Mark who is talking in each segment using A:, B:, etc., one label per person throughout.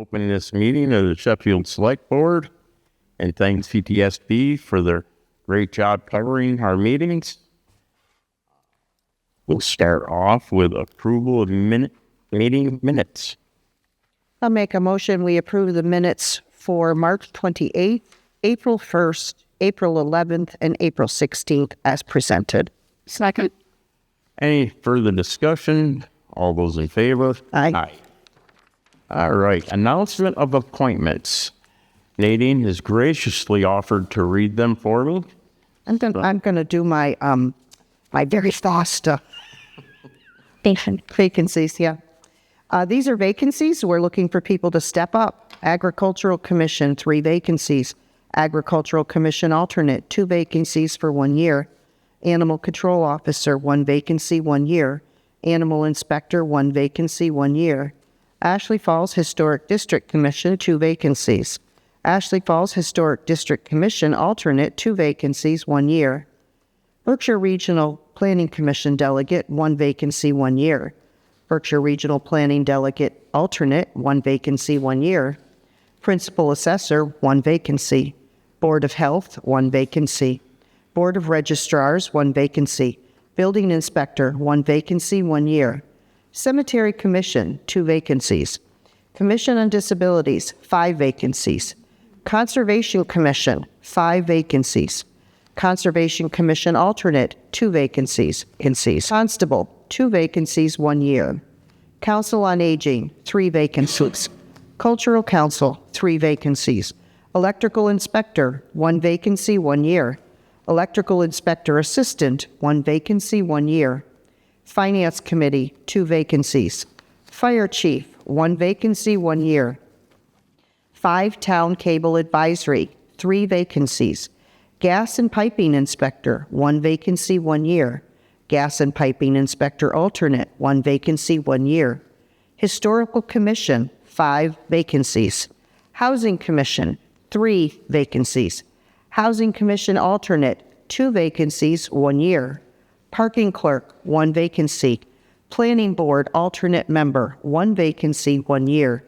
A: opening this meeting of the Sheffield Selectboard, and thanks CTSB for their great job covering our meetings. We'll start off with approval of meeting minutes.
B: I'll make a motion. We approve the minutes for March 28th, April 1st, April 11th, and April 16th as presented.
C: Second.
A: Any further discussion? All those in favor?
B: Aye.
A: All right. Announcement of appointments. Nadine has graciously offered to read them for me.
B: I'm going to do my my very fast vacancies. Yeah, these are vacancies. We're looking for people to step up. Agricultural Commission, 3 vacancies. Agricultural Commission alternate, 2 vacancies for 1 year. Animal Control Officer, 1 vacancy, 1 year. Animal Inspector, 1 vacancy, 1 year. Ashley Falls Historic District Commission, 2 vacancies. Ashley Falls Historic District Commission alternate, 2 vacancies, 1 year. Berkshire Regional Planning Commission delegate, 1 vacancy, 1 year. Berkshire Regional Planning delegate alternate, 1 vacancy, 1 year. Principal Assessor, 1 vacancy. Board of Health, 1 vacancy. Board of Registrars, 1 vacancy. Building Inspector, 1 vacancy, 1 year. Cemetery Commission, 2 vacancies. Commission on Disabilities, 5 vacancies. Conservation Commission, 5 vacancies. Conservation Commission alternate, 2 vacancies. Constable, 2 vacancies, 1 year. Council on Aging, 3 vacancies. Cultural Council, 3 vacancies. Electrical Inspector, 1 vacancy, 1 year. Electrical Inspector Assistant, 1 vacancy, 1 year. Finance Committee, 2 vacancies. Fire Chief, 1 vacancy, 1 year. 5 Town Cable Advisory, 3 vacancies. Gas and Piping Inspector, 1 vacancy, 1 year. Gas and Piping Inspector Alternate, 1 vacancy, 1 year. Historical Commission, 5 vacancies. Housing Commission, 3 vacancies. Housing Commission Alternate, 2 vacancies, 1 year. Parking Clerk, 1 vacancy. Planning Board Alternate Member, 1 vacancy, 1 year.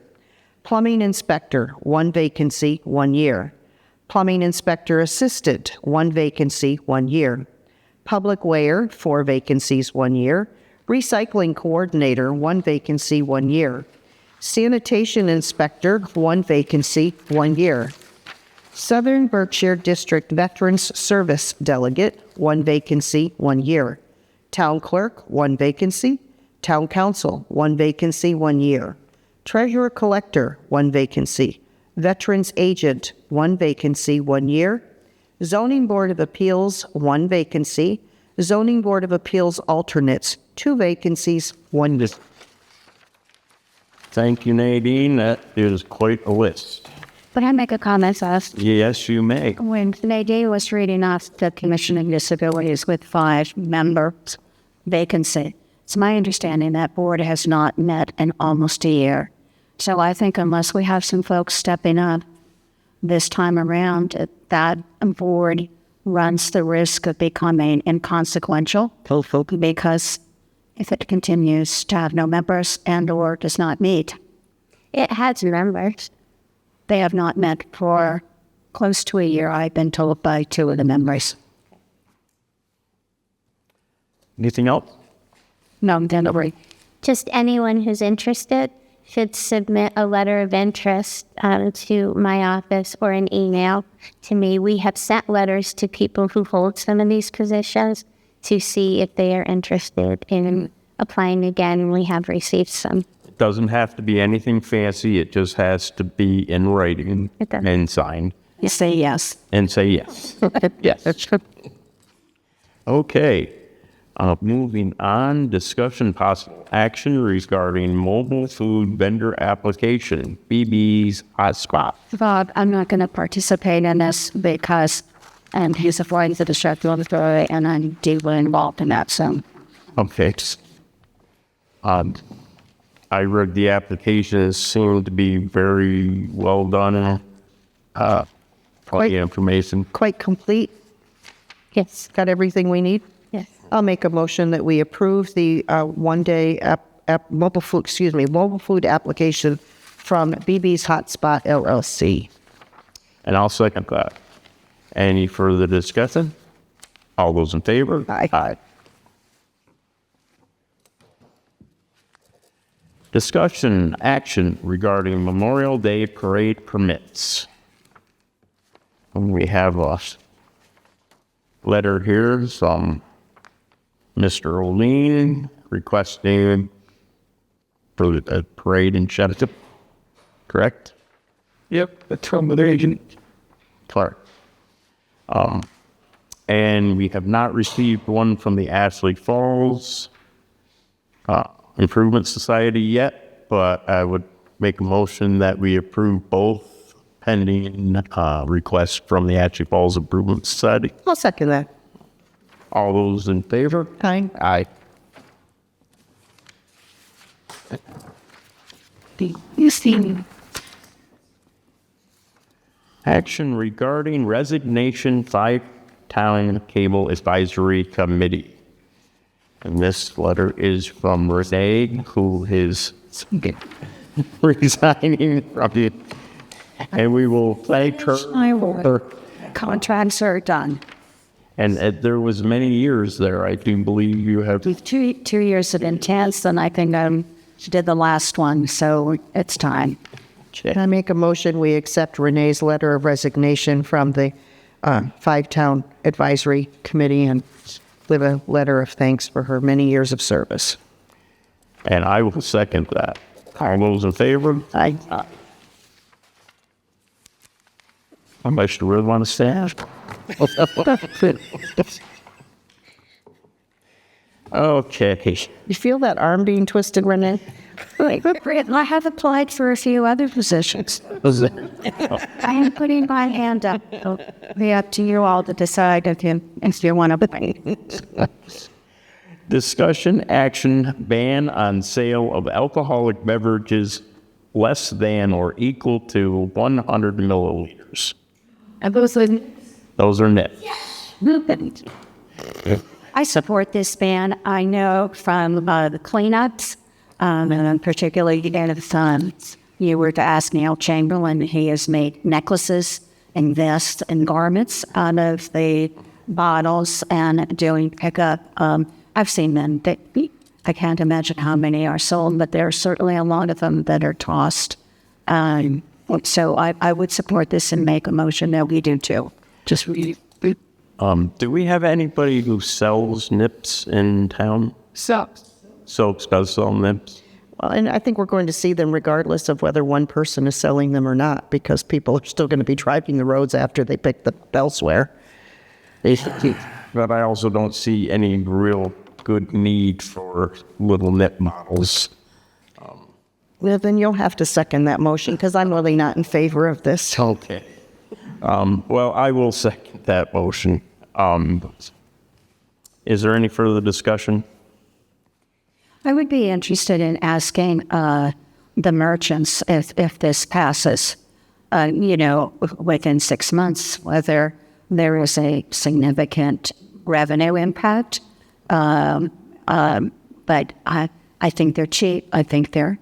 B: Plumbing Inspector, 1 vacancy, 1 year. Plumbing Inspector Assistant, 1 vacancy, 1 year. Public Weigher, 4 vacancies, 1 year. Recycling Coordinator, 1 vacancy, 1 year. Sanitation Inspector, 1 vacancy, 1 year. Southern Berkshire District Veterans Service Delegate, 1 vacancy, 1 year. Town Clerk, 1 vacancy. Town Council, 1 vacancy, 1 year. Treasurer Collector, 1 vacancy. Veterans Agent, 1 vacancy, 1 year. Zoning Board of Appeals, 1 vacancy. Zoning Board of Appeals Alternates, 2 vacancies, 1 year.
A: Thank you, Nadine. That is quite a list.
C: But I make a comment first.
A: Yes, you may.
C: When Nadine was reading off the Commission on Disabilities with 5 members vacancy, it's my understanding that board has not met in almost a year. So I think unless we have some folks stepping up this time around, that board runs the risk of becoming inconsequential. Because if it continues to have no members and or does not meet.
D: It has members.
C: They have not met for close to a year, I've been told by 2 of the members.
A: Anything else?
C: No, then agree.
D: Just anyone who's interested should submit a letter of interest to my office or an email to me. We have sent letters to people who hold some of these positions to see if they are interested in applying again, and we have received some.
A: It doesn't have to be anything fancy. It just has to be in writing and signed.
C: You say yes.
A: And say yes. Yes. Okay. Moving on, discussion possible action regarding mobile food vendor application, BB's Hotspot.
C: Bob, I'm not going to participate in this because he's a friend of the Sheffield Authority and I'm deeply involved in that. So,
A: okay. I read the application seemed to be very well done. Plenty of information.
B: Quite complete.
D: Yes.
B: Got everything we need?
D: Yes.
B: I'll make a motion that we approve the one-day mobile food application from BB's Hotspot LLC.
A: And I'll second that. Any further discussion? All those in favor?
B: Aye.
A: Discussion action regarding Memorial Day parade permits. And we have a letter here from Mr. O'Lean requesting for the parade in Sheffield. Correct?
E: Yep, that's from the agent.
A: Clark. And we have not received one from the Ashley Falls Improvement Society yet, but I would make a motion that we approve both pending requests from the Ashley Falls Improvement Society.
B: I'll second that.
A: All those in favor?
B: Aye.
A: Aye.
C: You see,
A: Action regarding resignation 5-town cable advisory committee. And this letter is from Renee, who is resigning from it. And we will thank her.
C: contracts are done.
A: And there was many years there. I do believe you have.
C: With 2 years of intense, and I think she did the last one, so it's time.
B: Can I make a motion, we accept Renee's letter of resignation from the 5-town advisory committee and give a letter of thanks for her many years of service.
A: And I will second that. All those in favor?
B: Aye.
A: How much do we really want to stand? Okay.
B: You feel that arm being twisted, Renee?
C: I have applied for a few other positions. I am putting my hand up. It'll be up to you all to decide if you want to play.
A: Discussion action ban on sale of alcoholic beverages less than or equal to 100 milliliters.
C: And those are
A: Those are nits.
C: I support this ban. I know from the cleanups, and particularly if you were to ask Neil Chamberlain, he has made necklaces and vests and garments out of the bottles and doing pickup. I've seen them. I can't imagine how many are sold, but there are certainly a lot of them that are tossed. So I would support this and make a motion that we do too. Just really.
A: Do we have anybody who sells nips in town? Soaps does sell nips.
B: Well, and I think we're going to see them regardless of whether one person is selling them or not, because people are still going to be driving the roads after they pick them elsewhere.
A: But I also don't see any real good need for little nip models.
B: Well, then you'll have to second that motion, because I'm really not in favor of this.
A: Okay. Well, I will second that motion. Is there any further discussion?
C: I would be interested in asking the merchants if this passes, within 6 months, whether there is a significant revenue impact. But I think they're cheap. I think they're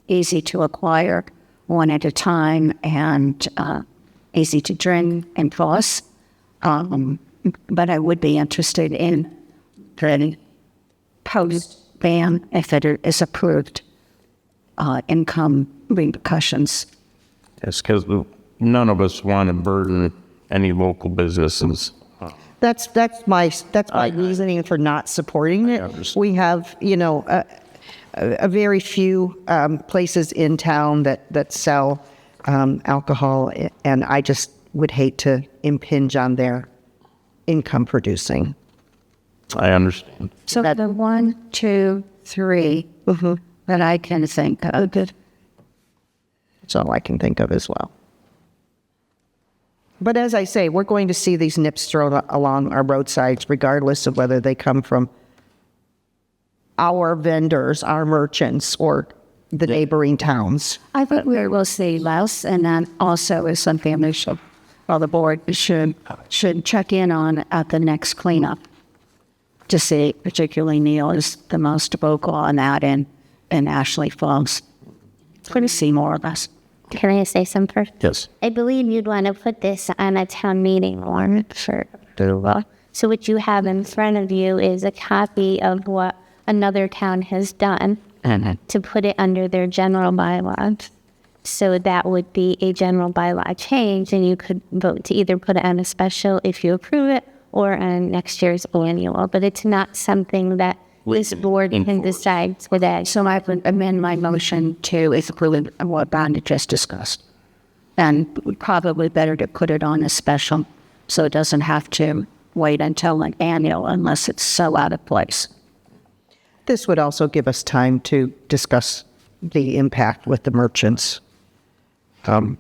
C: easy to acquire one at a time and easy to drink and toss. But I would be interested in the post-ban, if it is approved, income repercussions.
A: Yes, because none of us want to burden any local businesses.
B: That's my reasoning for not supporting it. We have, a very few places in town that sell alcohol, and I just would hate to impinge on their income producing.
A: I understand.
C: So the 1, 2, 3 that I can think of.
B: That's all I can think of as well. But as I say, we're going to see these nips thrown along our roadsides, regardless of whether they come from our vendors, our merchants, or the neighboring towns.
C: I think we will see less, and that also is something that the board should check in on at the next cleanup to see. Particularly Neil is the most vocal on that in Ashley Falls. Going to see more of us.
D: Can I say something first?
A: Yes.
D: I believe you'd want to put this on a town meeting warrant for approval. So what you have in front of you is a copy of what another town has done to put it under their general bylaws. So that would be a general bylaw change, and you could vote to either put it on a special if you approve it or on next year's annual. But it's not something that this board can decide today.
C: So I would amend my motion to include what Bonnie just discussed. And probably better to put it on a special so it doesn't have to wait until an annual unless it's so out of place.
B: This would also give us time to discuss the impact with the merchants.
A: And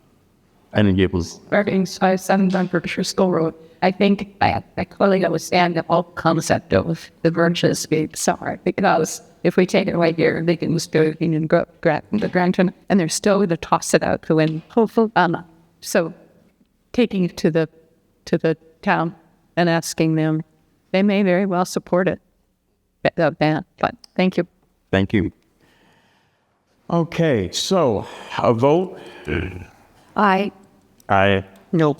A: it was,
E: Parking size 7 on Berkshire School Road. I think I clearly understand the whole concept of the merchants being sorry, because if we take it right here, they can just go in and grab the Granton, and they're still going to toss it out the window. So taking it to the town and asking them, they may very well support it, that ban. But thank you.
A: thank you. Okay, so a vote.
C: I
B: No.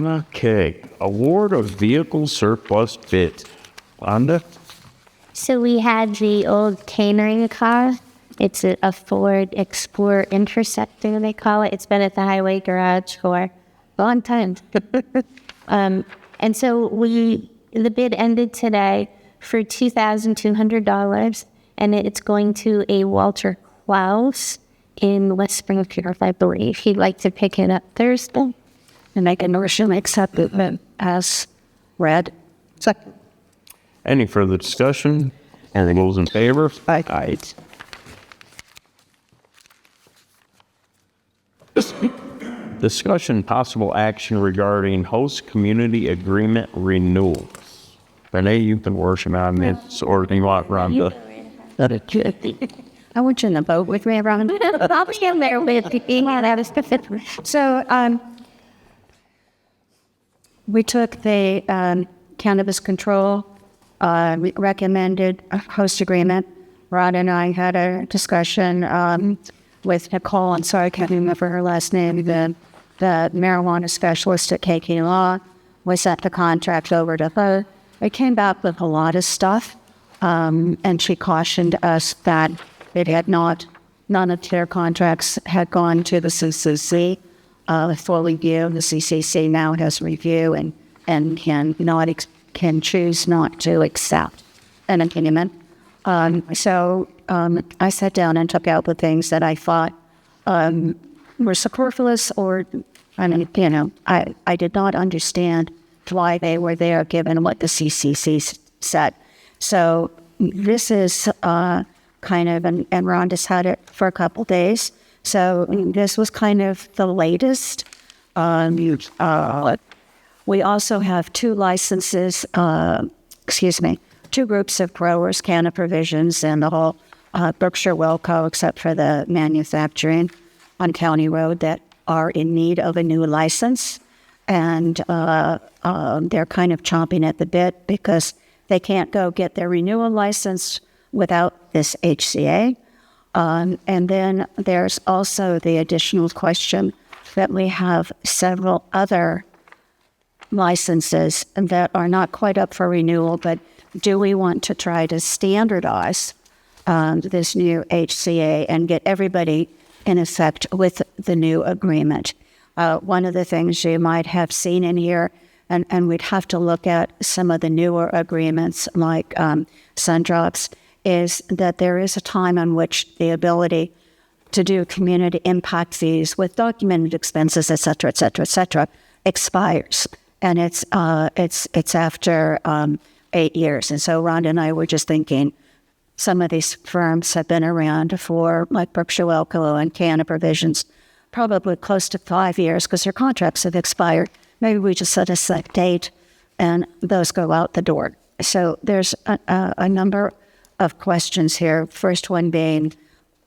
A: Okay, award of vehicle surplus bid. Wanda?
D: So we had the old canering car. It's a Ford Explorer Interceptor, they call it. It's been at the highway garage for a long time. And so the bid ended today for $2,200, and it's going to a Walter Klaus in West Springfield, I believe. He'd like to pick it up Thursday.
C: and make a motion to accept it as read.
B: Second.
A: Any further discussion? All those in favor?
B: Aye.
A: Discussion possible action regarding host community agreement renewals. Renee, you've been working on this, or do you want Rhonda?
C: I want you in the boat with me, Ron.
D: I'll be in there with you. Yeah, that was good.
C: So we took the cannabis control recommended host agreement. Rod and I had a discussion with Nicole. I'm sorry, I can't remember her last name. The marijuana specialist at KK Law. We sent the contract over to her. It came back with a lot of stuff, and she cautioned us that it had not, none of their contracts had gone to the CCC for review. The CCC now has review and can choose not to accept an opinion. So I sat down and took out the things that I thought were superfluous, or I did not understand why they were there given what the CCC said. So this is kind of, and Rhonda's had it for a couple days. So this was kind of the latest. We also have two licenses, two groups of growers, Canna Provisions and the whole Berkshire Wilco, except for the manufacturing on County Road, that are in need of a new license. And they're kind of chomping at the bit because they can't go get their renewal license without this HCA. And then there's also the additional question that we have several other licenses that are not quite up for renewal, but do we want to try to standardize this new HCA and get everybody in effect with the new agreement? One of the things you might have seen in here, and we'd have to look at some of the newer agreements like Sundrops, is that there is a time on which the ability to do community impact fees with documented expenses, et cetera, expires. And it's after 8 years. And so Rhonda and I were just thinking, some of these firms have been around for, like Berkshire Wilco and Canna Provisions, probably close to 5 years because their contracts have expired. Maybe we just set a set date and those go out the door. So there's a number of questions here. First one being,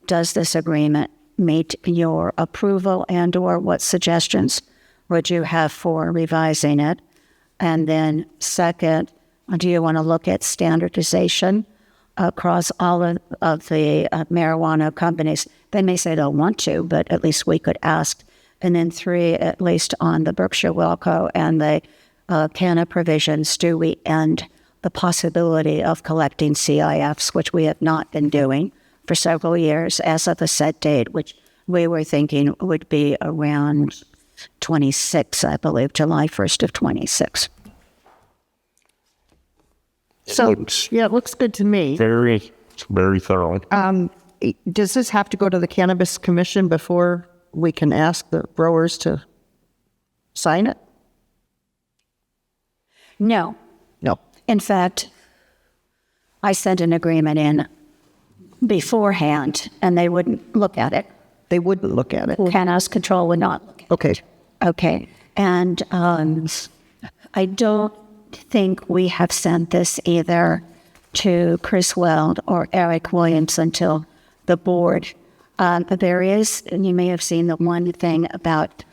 C: does this agreement meet your approval, and or what suggestions would you have for revising it? And then second, do you want to look at standardization across all of the marijuana companies. They may say they'll want to, but at least we could ask. And then 3, at least on the Berkshire Wilco and the CANA provisions, do we end the possibility of collecting CIFs, which we have not been doing for several years, as of a set date, which we were thinking would be around 26, I believe, July 1st of 26.
B: So, yeah, it looks good to me.
A: Very, very thoroughly.
B: Does this have to go to the Cannabis Commission before we can ask the growers to sign it?
C: No.
B: No.
C: In fact, I sent an agreement in beforehand, and they wouldn't look at it.
B: They wouldn't look at it.
C: Cannabis Control would not look at it.
B: Okay.
C: Okay. And I don't think we have sent this either to Chris Weld or Eric Williamson to the board. There is, and you may have seen the one thing about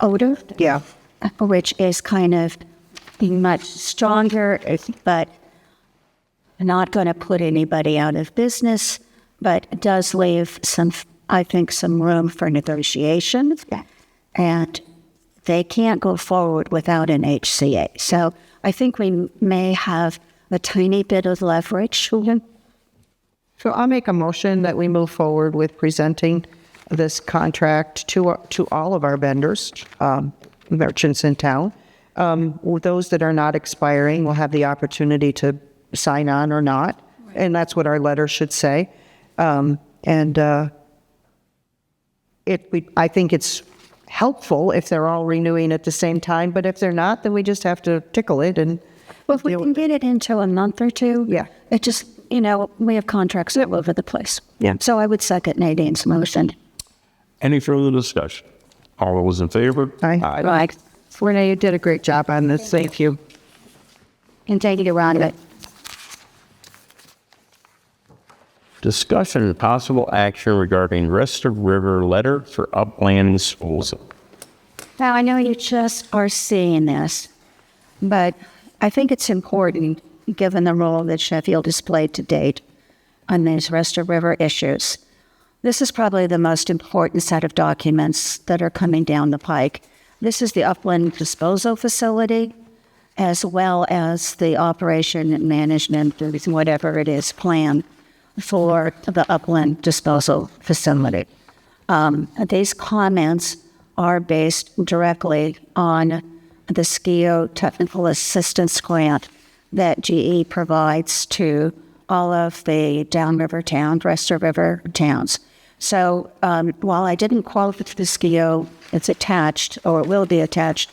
C: odor.
B: Yeah.
C: Which is kind of much stronger, but not going to put anybody out of business, but it does leave some, I think, some room for negotiation. And they can't go forward without an HCA. So I think we may have a tiny bit of leverage.
B: So I'll make a motion that we move forward with presenting this contract to all of our vendors, merchants in town. Those that are not expiring will have the opportunity to sign on or not, and that's what our letter should say. I think it's helpful if they're all renewing at the same time, but if they're not, then we just have to tickle it. And
C: well, if we can get it into a month or two,
B: Yeah.
C: It just, we have contracts all over the place.
B: Yeah.
C: So I would second Nadine's motion.
A: Any further discussion? All those in favor?
B: Aye.
C: Right.
B: Renee, you did a great job on this. Thank you.
C: And take it around it.
A: Discussion and possible action regarding Rest of River letter for upland disposal.
C: Now, I know you just are seeing this, but I think it's important, given the role that Sheffield has played to date on these Rest of River issues. This is probably the most important set of documents that are coming down the pike. This is the upland disposal facility, as well as the operation and management, or whatever it is, plan for the upland disposal facility. These comments are based directly on the SKIO technical assistance grant that GE provides to all of the downriver towns, Rest of River towns. So while I didn't quote the SKIO, it's attached, or it will be attached,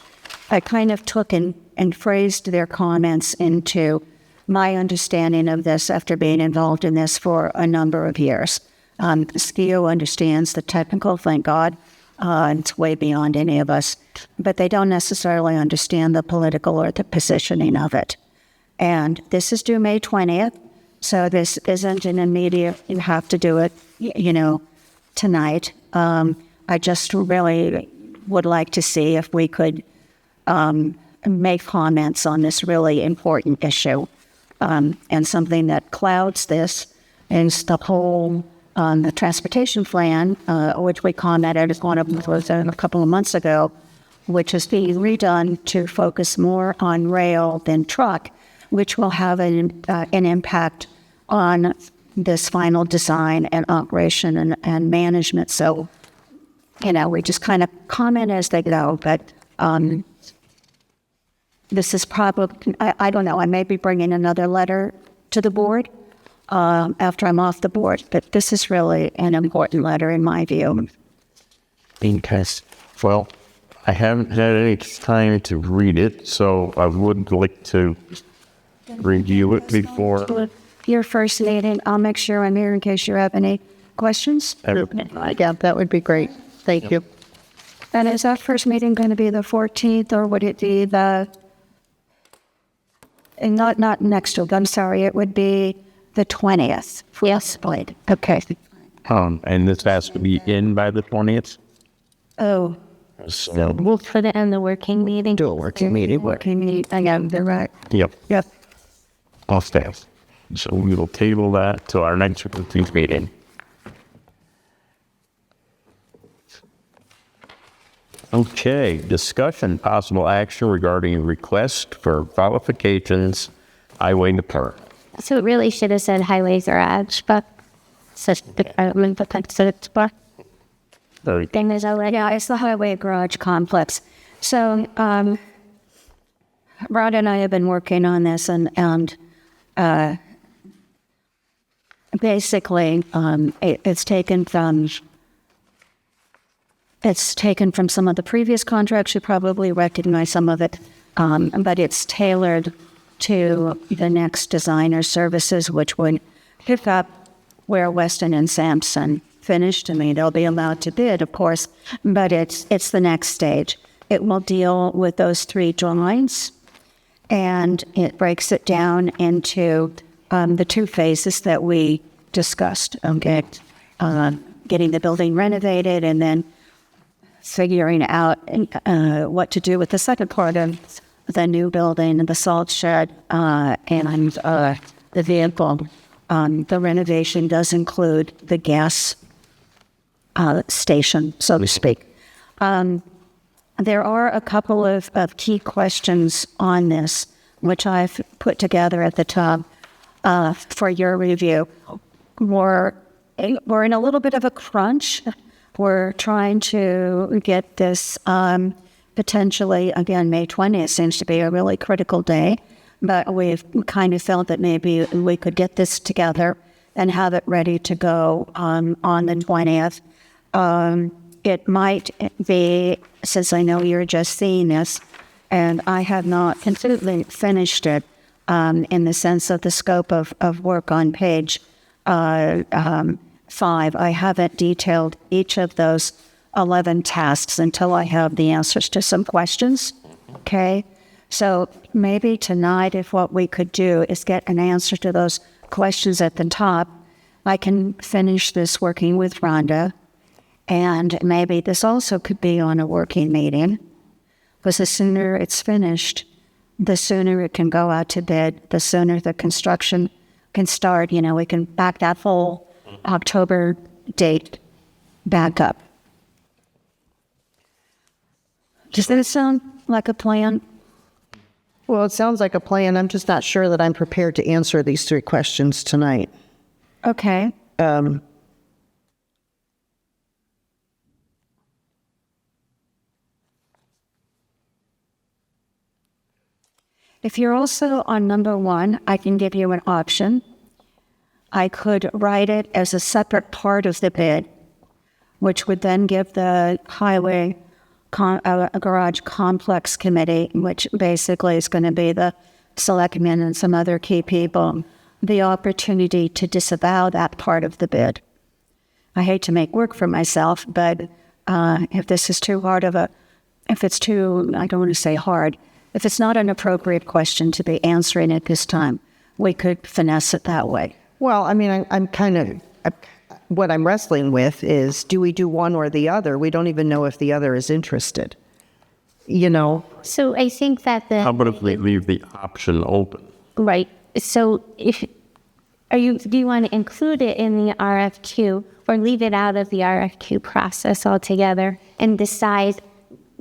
C: I kind of took and phrased their comments into my understanding of this after being involved in this for a number of years. SKIO understands the technical, thank God. It's way beyond any of us. But they don't necessarily understand the political or the positioning of it. And this is due May 20th, so this isn't an immediate, you have to do it, tonight. I just really would like to see if we could make comments on this really important issue. And something that clouds this is the whole the transportation plan, which we commented on a couple of months ago, which is being redone to focus more on rail than truck, which will have an impact on this final design and operation and management. So, we just kind of comment as they go, but this is probably, I don't know, I may be bringing another letter to the board after I'm off the board, but this is really an important letter in my view.
A: Well, I haven't had any time to read it, so I would like to review it before.
C: Your first meeting, I'll make sure I'm here in case you have any questions.
B: Yeah, that would be great. Thank you.
C: And is that first meeting going to be the 14th, or would it be and not next week, I'm sorry, it would be the 20th. Yes, please. Okay.
A: And this has to be in by the 20th?
C: Oh.
A: So,
D: We'll put it in the working meeting.
B: Do a working meeting.
C: Working meeting, I am, they're right.
A: yep.
B: Yep.
A: Okay. So we will table that to our next meeting. Okay, discussion, possible action regarding request for qualifications, highway department.
D: So it really should have said highways or edge, but such department, but that's it. But
A: So,
D: then there's already.
C: Yeah, it's the highway garage complex. So, Rod and I have been working on this, and basically, it's taken from some of the previous contracts. You probably recognize some of it, but it's tailored to the next designer services, which would pick up where Weston and Sampson finished. I mean, they'll be allowed to bid, of course, but it's the next stage. It will deal with those 3 drawings, and it breaks it down into the 2 phases that we discussed. Okay, getting the building renovated, and then figuring out what to do with the second part of the new building, the salt shed, and the vehicle. The renovation does include the gas station, so to speak. There are a couple of key questions on this, which I've put together at the top for your review. We're in a little bit of a crunch. We're trying to get this potentially, again, May 20th seems to be a really critical day, but we've kind of felt that maybe we could get this together and have it ready to go on the 20th. It might be, since I know you're just seeing this, and I have not completely finished it in the sense of the scope of work on page 5. I haven't detailed each of those 11 tasks until I have the answers to some questions. Okay? So maybe tonight, if what we could do is get an answer to those questions at the top, I can finish this working with Rhonda. And maybe this also could be on a working meeting, because the sooner it's finished, the sooner it can go out to bid, the sooner the construction can start. You know, we can back that whole October date back up. Does that sound like a plan?
B: Well, it sounds like a plan. I'm just not sure that I'm prepared to answer these 3 questions tonight.
C: Okay. If you're also on number 1, I can give you an option. I could write it as a separate part of the bid, which would then give the highway garage complex committee, which basically is going to be the selectmen and some other key people, the opportunity to disavow that part of the bid. I hate to make work for myself, but if this is too hard of if it's too, I don't want to say hard, if it's not an appropriate question to be answering at this time, we could finesse it that way.
B: Well, I mean, I'm kind of, what I'm wrestling with is, do we do one or the other? We don't even know if the other is interested. You know?
D: So I think that
A: how about if we leave the option open?
D: right. So do you want to include it in the RFQ or leave it out of the RFQ process altogether and decide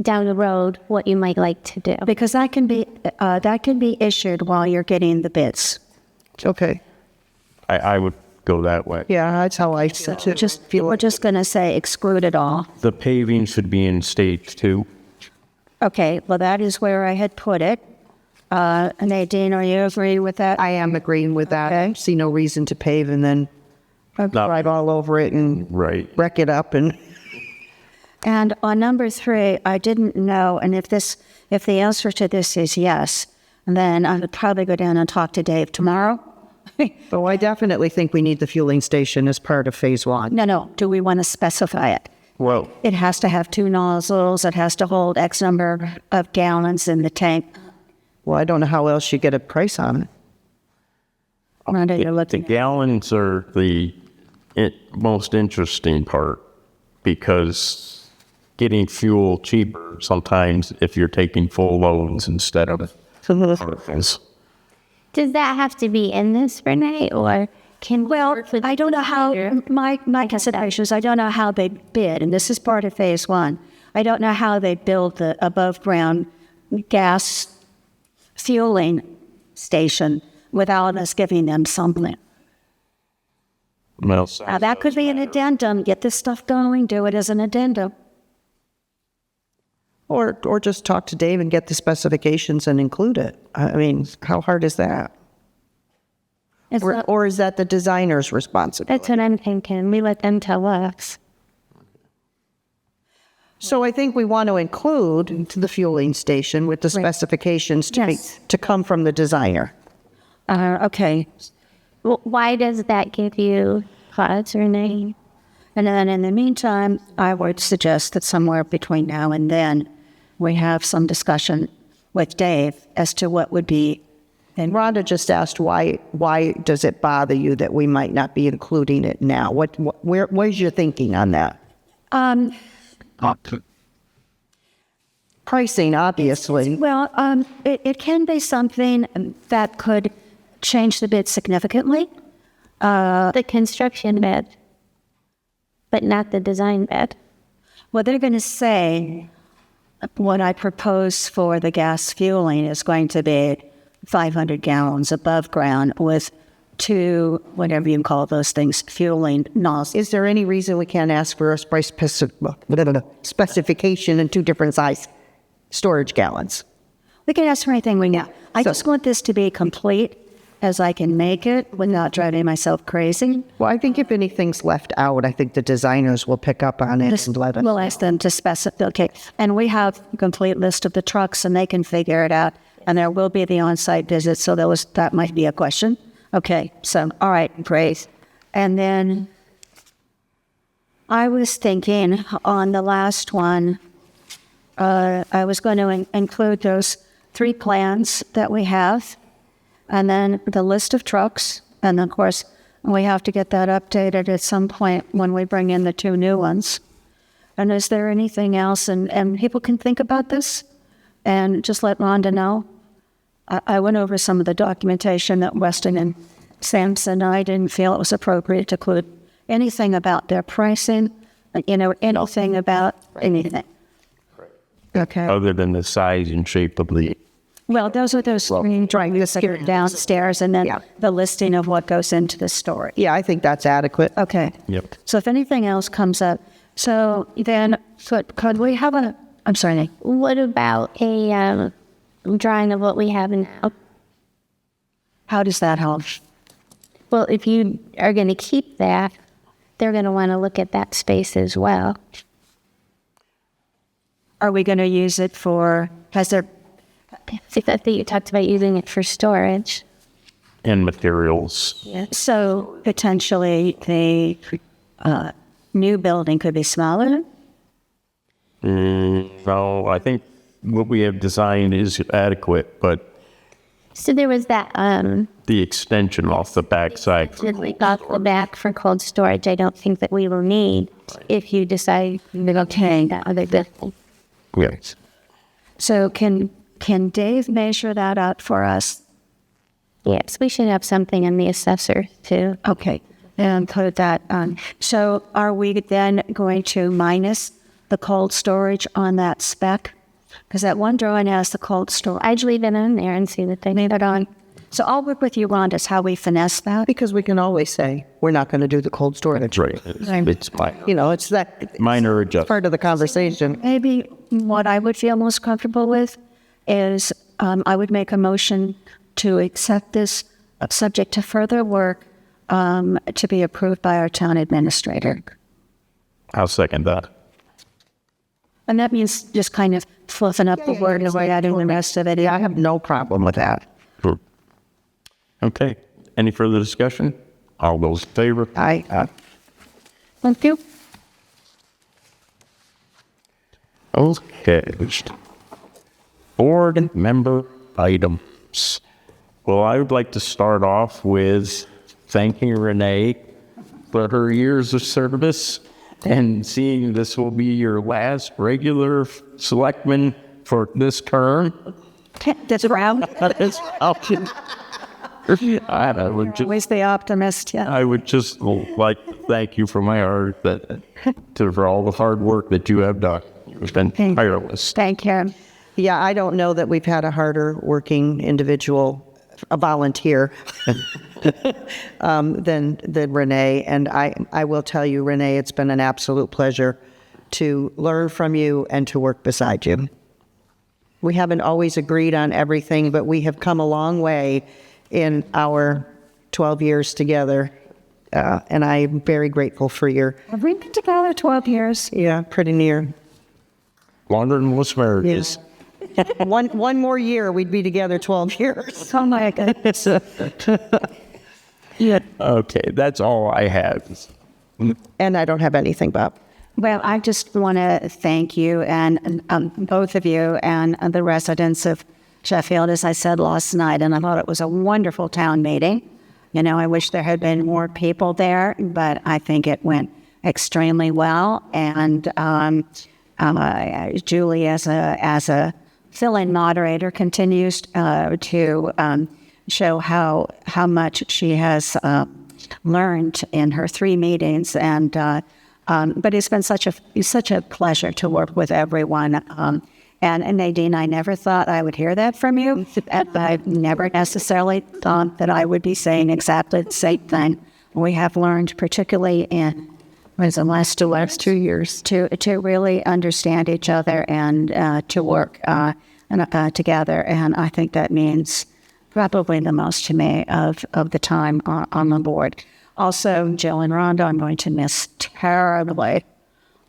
D: down the road what you might like to do?
C: Because that can be issued while you're getting the bids.
B: Okay.
A: I would go that way.
B: Yeah, that's how I feel too.
C: We're just going to say exclude it all.
A: The paving should be in stage 2.
C: Okay, well, that is where I had put it. Nadine, are you agreeing with that?
B: I am agreeing with that.
C: Okay.
B: I see no reason to pave and then drive all over it and
A: Right.
B: wreck it up.
C: And on number 3, I didn't know, and if the answer to this is yes, then I would probably go down and talk to Dave tomorrow.
B: So I definitely think we need the fueling station as part of phase 1.
C: No, do we want to specify it?
A: Well,
C: It has to have 2 nozzles, it has to hold X number of gallons in the tank.
B: Well, I don't know how else you get a price on it.
C: Rhonda, you're
A: the
C: looking.
A: gallons are the most interesting part, because getting fuel cheaper sometimes if you're taking full loads instead of partials.
D: Does that have to be in this, Renee, or can we
C: Well,
D: work with
C: I don't know how,
D: the
C: my considerations, I don't know how they bid, and this is part of phase one. I don't know how they build the above-ground gas fueling station without us giving them something.
A: Well,
C: Now, that could be an addendum. Get this stuff going, do it as an addendum.
B: Or just talk to Dave and get the specifications and include it. I mean, how hard is that?
C: It's not-
B: Or is that the designer's responsibility?
D: That's what I'm thinking. We let them tell us.
B: So I think we want to include the fueling station with the specifications
C: Yes.
B: to come from the designer.
C: Okay.
D: Well, why does that give you pause, Renee?
C: And then in the meantime, I would suggest that somewhere between now and then, we have some discussion with Dave as to what would be.
B: And Rhonda just asked why does it bother you that we might not be including it now? Where's your thinking on that? Pricing, obviously.
C: Well, it can be something that could change the bid significantly.
D: The construction bed, but not the design bed.
C: Well, they're going to say what I propose for the gas fueling is going to be 500 gallons above ground with 2, whatever you call those things, fueling nozzles.
B: Is there any reason we can't ask for a specification in 2 different size storage gallons?
C: We can ask for anything we know. I just want this to be complete as I can make it without driving myself crazy.
B: Well, I think if anything's left out, I think the designers will pick up on it and let us.
C: We'll ask them to specify. Okay, and we have a complete list of the trucks, and they can figure it out. And there will be the on-site visit, so that might be a question. Okay, so all right, great. And then I was thinking on the last one, I was going to include those 3 plans that we have, and then the list of trucks, and of course, we have to get that updated at some point when we bring in the 2 new ones. And is there anything else? And people can think about this and just let Rhonda know. I went over some of the documentation that Weston and Sampson, I didn't feel it was appropriate to include anything about their pricing, anything about anything. Okay.
A: other than the size and shape of the,
C: Well, those are those drawing that are downstairs, and then the listing of what goes into the story.
B: Yeah, I think that's adequate.
C: Okay.
A: Yep.
C: So if anything else comes up, so then could we have I'm sorry, Nick.
D: What about a drawing of what we have now?
C: How does that help?
D: Well, if you are going to keep that, they're going to want to look at that space as well.
C: Are we going to use it for, I
D: that you talked about using it for storage.
A: and materials.
C: So potentially the new building could be smaller?
A: No, I think what we have designed is adequate, but
D: So there was that
A: the extension off the backside.
D: off the back for cold storage. I don't think that we will need if you decide to go to that other building.
A: Yes.
C: So can Dave measure that out for us?
D: Yes, we should have something in the assessor too.
C: Okay, and put that on. So are we then going to minus the cold storage on that spec? Because that one drawing has the cold storage.
D: I'd leave it in there and see what they leave it on.
C: So I'll work with you, Rhonda, is how we finesse that.
B: Because we can always say, we're not going to do the cold storage.
A: That's right. It's minor.
B: You know, it's that
A: Minor adjustment.
B: part of the conversation.
C: Maybe what I would feel most comfortable with is I would make a motion to accept this subject to further work to be approved by our town administrator.
A: I'll second that.
C: And that means just kind of fluffing up the word and adding the rest of it.
B: I have no problem with that.
A: Sure. Okay. Any further discussion? All those in favor?
C: Thank you.
A: Okay. Board member items. Well, I would like to start off with thanking Renee for her years of service and seeing this will be your last regular selectman for this term.
C: That's round.
A: This option. I would just,
C: Always the optimist, yeah.
A: I would just like to thank you from my heart for all the hard work that you have done. You've been tireless.
C: Thank you.
B: Yeah, I don't know that we've had a harder working individual, a volunteer, than Renee. And I will tell you, Renee, it's been an absolute pleasure to learn from you and to work beside you. We haven't always agreed on everything, but we have come a long way in our 12 years together. And I'm very grateful for your,
C: Have we been together 12 years?
B: yeah, pretty near.
A: Longer than most marriages.
B: One more year, we'd be together 12 years.
C: Oh my goodness.
A: Okay, that's all I have.
B: And I don't have anything, Bob.
C: Well, I just want to thank you and both of you and the residents of Sheffield, as I said last night, and I thought it was a wonderful town meeting. You know, I wish there had been more people there, but I think it went extremely well. And Julie, as a fill-in moderator, continues to show how much she has learned in her 3 meetings, and but it's been such a pleasure to work with everyone. And Nadine, I never thought I would hear that from you. I never necessarily thought that I would be saying exactly the same thing. We have learned, particularly in the last 2 years, to really understand each other and to work together. And I think that means probably the most to me of the time on the board. Also, Jill and Rhonda, I'm going to miss terribly.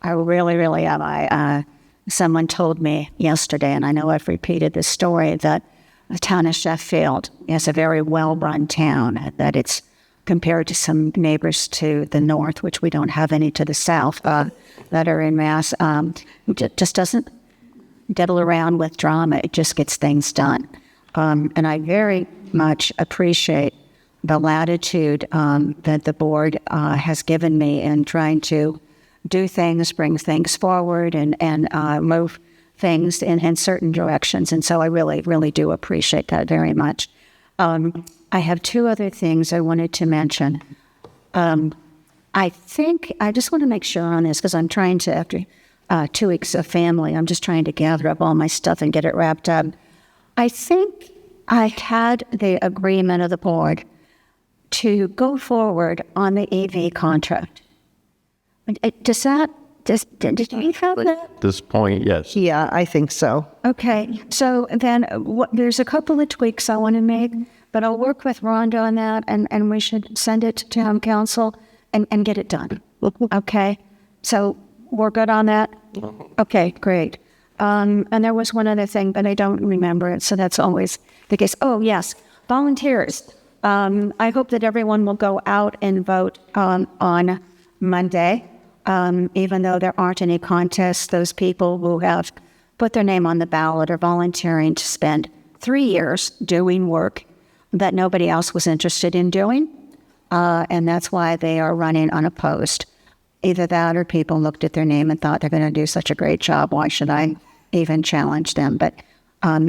C: I really, really am. Someone told me yesterday, and I know I've repeated this story, that the town of Sheffield is a very well-run town, that it's compared to some neighbors to the north, which we don't have any to the south, that are in Mass, just doesn't diddle around with drama. It just gets things done. And I very much appreciate the latitude that the board has given me in trying to do things, bring things forward, and move things in certain directions. And so I really, really do appreciate that very much. I have 2 other things I wanted to mention. I think, I just want to make sure on this, because I'm trying to, after 2 weeks of family, I'm just trying to gather up all my stuff and get it wrapped up. I think I had the agreement of the board to go forward on the EV contract. Did you have that?
A: At this point, yes.
B: Yeah, I think so.
C: Okay, so then there's a couple of tweaks I want to make, but I'll work with Rhonda on that, and we should send it to town council and get it done. Okay, so we're good on that? Okay, great. And there was one other thing, but I don't remember it, so that's always the case. Oh, yes, volunteers. I hope that everyone will go out and vote on Monday. Even though there aren't any contests, those people who have put their name on the ballot are volunteering to spend 3 years doing work that nobody else was interested in doing. And that's why they are running unopposed. Either that or people looked at their name and thought they're going to do such a great job. Why should I even challenge them? But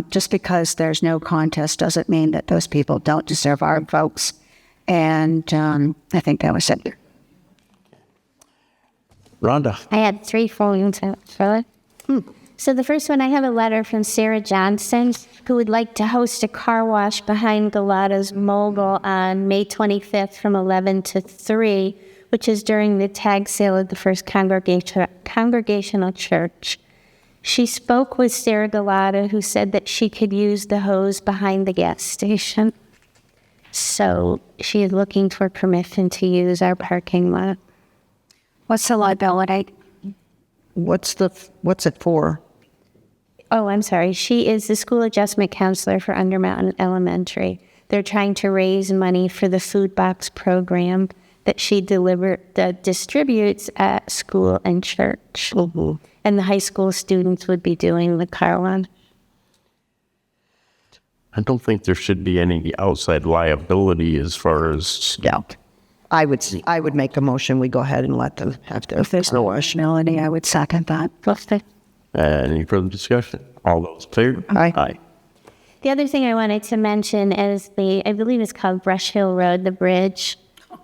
C: just because there's no contest doesn't mean that those people don't deserve our votes. And I think that was it.
A: Rhonda.
D: I had 3 phones out for it. So the first one, I have a letter from Sarah Johnson, who would like to host a car wash behind Galata's Mogul on May 25th from 11 to 3, which is during the tag sale of the First Congregational Church. She spoke with Sarah Galata, who said that she could use the hose behind the gas station. So she is looking for permission to use our parking lot.
C: What's the liability?
B: What's it for?
D: Oh, I'm sorry. She is the school adjustment counselor for Undermountain Elementary. They're trying to raise money for the food box program that she distributes at school and church.
B: Mm-hmm.
D: And the high school students would be doing the car run.
A: I don't think there should be any outside liability as far as...
B: Yeah. I would make a motion. We go ahead and let them have their
C: If there's no
B: wash.
C: liability, I would second that.
A: Any further discussion? All those in favor?
B: Aye.
A: Aye.
D: The other thing I wanted to mention is I believe it's called Brush Hill Road, the bridge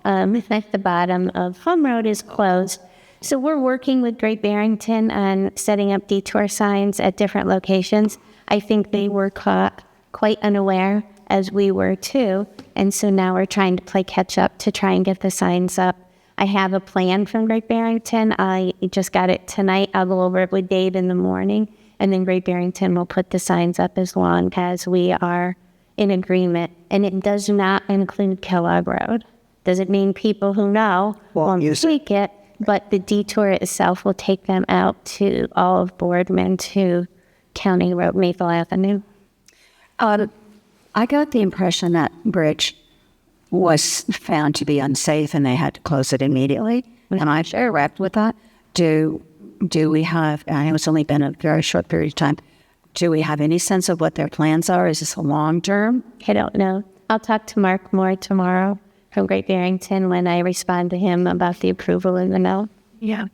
D: at the bottom of Home Road is closed. So we're working with Great Barrington on setting up detour signs at different locations. I think they were caught quite unaware, as we were too. And so now we're trying to play catch up to try and get the signs up. I have a plan from Great Barrington. I just got it tonight. I'll go over it with Dave in the morning. And then Great Barrington will put the signs up as long as we are in agreement. And it does not include Kellogg Road. Doesn't mean people who know won't tweak it, but the detour itself will take them out to all of Boardman to County Road, Maple Avenue.
C: I got the impression that bridge was found to be unsafe and they had to close it immediately. And I'm correct with that. Do we have, I know it's only been a very short period of time, do we have any sense of what their plans are? Is this a long term?
D: I don't know. I'll talk to Mark Moore tomorrow from Great Barrington when I respond to him about the approval in the note.
C: Yeah.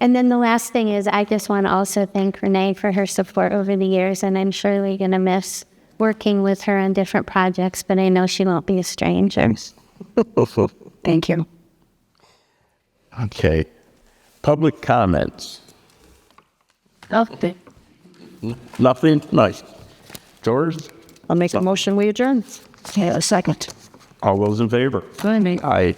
D: And then the last thing is I just want to also thank Renee for her support over the years, and I'm surely going to miss working with her on different projects, but I know she won't be a stranger.
C: Thank you.
A: Okay. Public comments.
E: Nothing.
A: Nothing? Nice. George?
B: I'll make a motion, we adjourn.
C: Okay, a second.
A: All those in favor?
E: Good.
A: Aye.